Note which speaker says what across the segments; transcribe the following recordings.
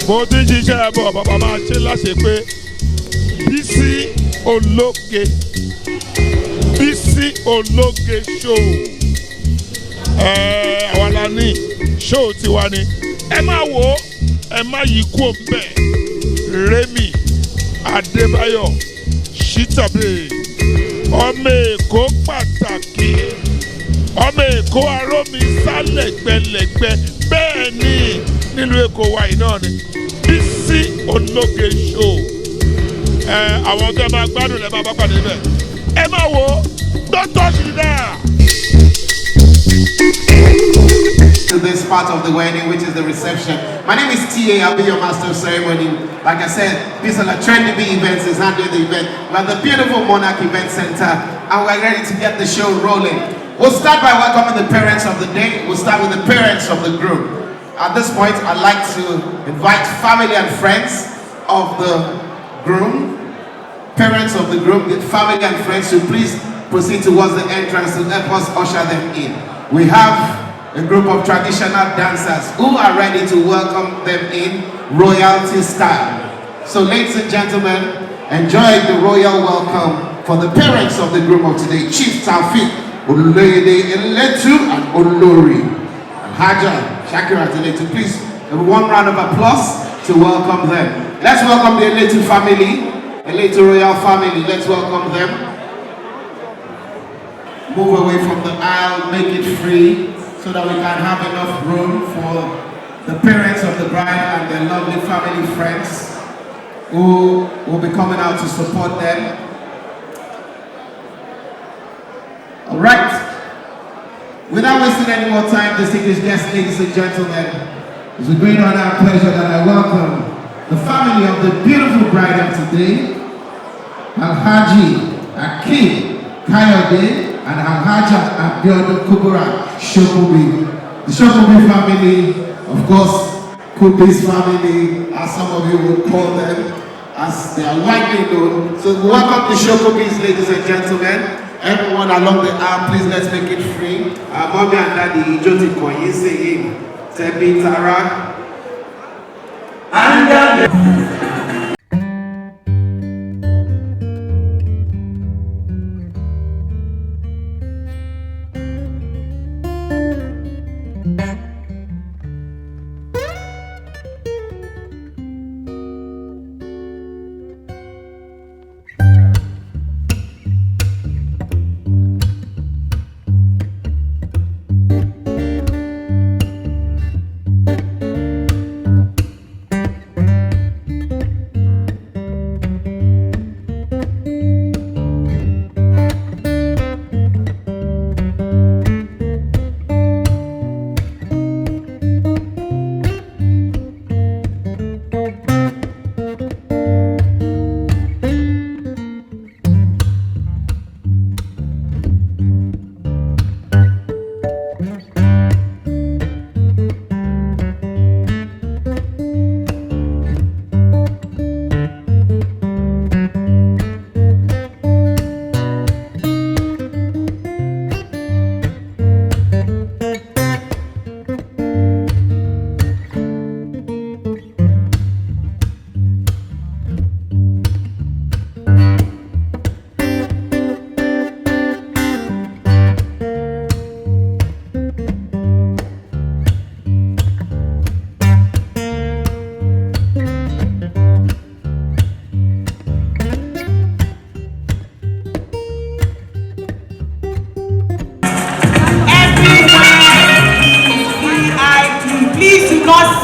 Speaker 1: bó ti ń ṣiṣẹ́ bọ̀ bàbá máa ṣe láṣẹ pé Bisi Ologe Show àwa la ní show tiwa ni ẹ má wò ó ẹ má yí kú òǹbẹ Remi Adébáyọ̀ Shitabe ọmọ Èkó pàtàkì ọmọ Èkó arómi sálẹ̀gbẹ̀lẹ̀gbẹ̀ bẹ́ẹ̀ ni nílùú Èkó wa yìí náà ni Bisi Ologe Show àwọn tó máa gbádùn lẹ́ máa bá pàdé bẹ́ẹ̀ ẹ má wò ó don't touch it there.
Speaker 2: To this part of the wedding, which is the reception. My name is Thier, I'll be your master of ceremony. Like I said, Bisi Ologe Tv Events is handling the event. We're at the beautiful Monarch Event Center, and we're ready to get the show rolling. We'll start by welcoming the parents of the day. We'll start with the parents of the groom. At this point, I'd like to invite family and friends of the groom, parents of the groom, the family and friends to please proceed towards the entrance to help us usher them in. We have a group of traditional dancers who are ready to welcome them in royalty style. So ladies and gentlemen, enjoy the royal welcome for the parents of the groom of today, Chief Taufik Ologe Eletu and Olori Haja Shakira Eletu. Please, one round of applause to welcome them. Let's welcome the Eletu family, Eletu royal family. Let's welcome them. Move away from the aisle, make it free, so that we can have enough room for the parents of the bride and their lovely family friends who will be coming out to support them. All right. Without wasting any more time, distinguished guests, ladies and gentlemen, it's a great honor and pleasure that I welcome the family of the beautiful bride of today, Alhaji Akim Kayode and Alhaja Abiodun Kubura Shokubi. The Shokubi family, of course, Kubi's family, as some of you would call them, as they are widely known. So welcome the Shokubis, ladies and gentlemen. Everyone along the aisle, please let's make it free. Mommy and Daddy, Joti Koyi saying, Tebi Tara.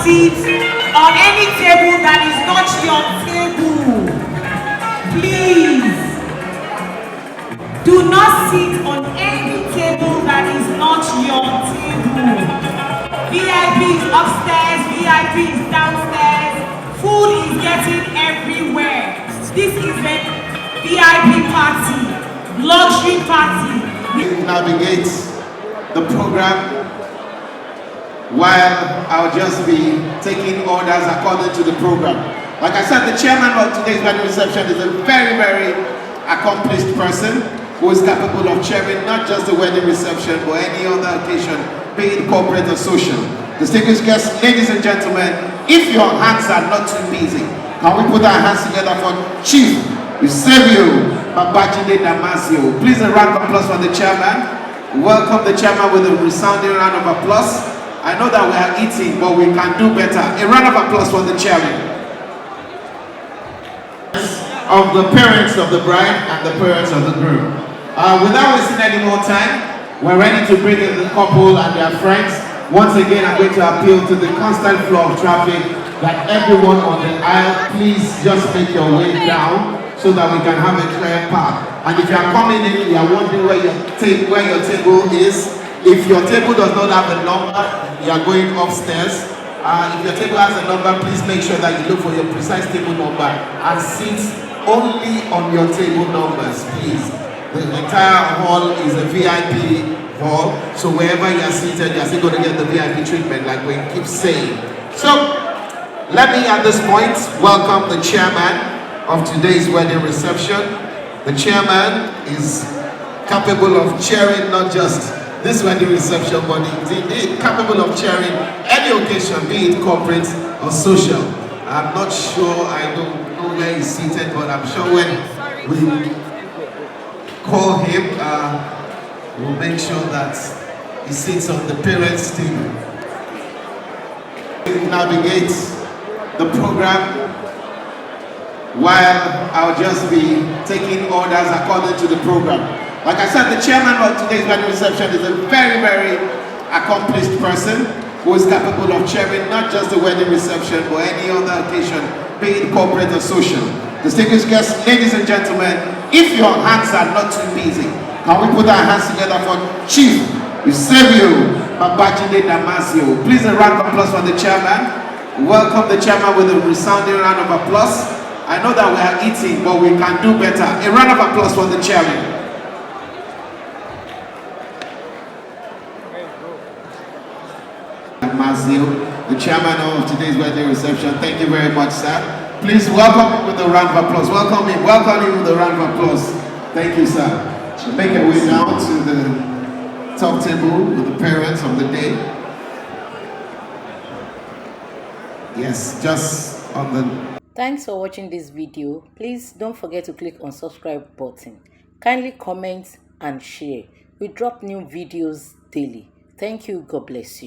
Speaker 3: Sit on any table that is not your table. Please do not sit on any table that is not your table. VIPs upstairs, VIPs downstairs. Food is getting everywhere. This is a VIP party, luxury party.
Speaker 2: We navigate the program while I'll just be taking orders according to the program. Like I said, the chairman of today's wedding reception is a very, very accomplished person who is capable of chairing not just the wedding reception, but any other occasion, be it corporate or social. Distinguished guests, ladies and gentlemen, If your hands are not too busy, can we put our hands together for Chief Eusebio Babajide Damasio? Please a round of applause for the chairman. Welcome the chairman with a resounding round of applause. I know that we are eating, but we can do better. A round of applause for the chairman. Of the parents of the bride and the parents of the groom. Without wasting any more time, we're ready to bring in the couple and their friends. Once again, I'm going to appeal to the constant flow of traffic that everyone on the aisle, please just make your way down so that we can have a clear path. And if you are coming in, you are wondering where your table is. If your table does not have a number, you are going upstairs. If your table has a number, please make sure that you look for your precise table number and sit only on your table numbers, please. The entire hall is a VIP hall, so wherever you are seated, you are still going to get the VIP treatment, like we keep saying. So, let me at this point welcome the chairman of today's wedding reception. The chairman is capable of chairing not just this wedding reception, but indeed capable of chairing any occasion, be it corporate or social. I'm not sure, I don't know where he's seated, but I'm sure when we call him, we'll make sure that he sits on the parents' table. Navigate the program while I'll just be taking orders according to the program. Like I said, the chairman of today's wedding reception is a very, very accomplished person who is capable of chairing not just the wedding reception, but any other occasion, be it corporate or social. Distinguished guests, ladies and gentlemen, if your hands are not too busy, can we put our hands together for Chief Eusebio Babajide Damasio? Please a round of applause for the chairman. Welcome the chairman with a resounding round of applause. I know that we are eating, but we can do better. A round of applause for the chairman. The chairman of today's wedding reception. Thank you very much, sir. Please welcome him with a round of applause. Welcome him with a round of applause. Thank you, sir. Make our way down to the top table with the parents of the day. Yes, just on the...
Speaker 4: Thanks for watching this video. Please don't forget to click on subscribe button. Kindly comment and share. We drop new videos daily. Thank you. God bless you.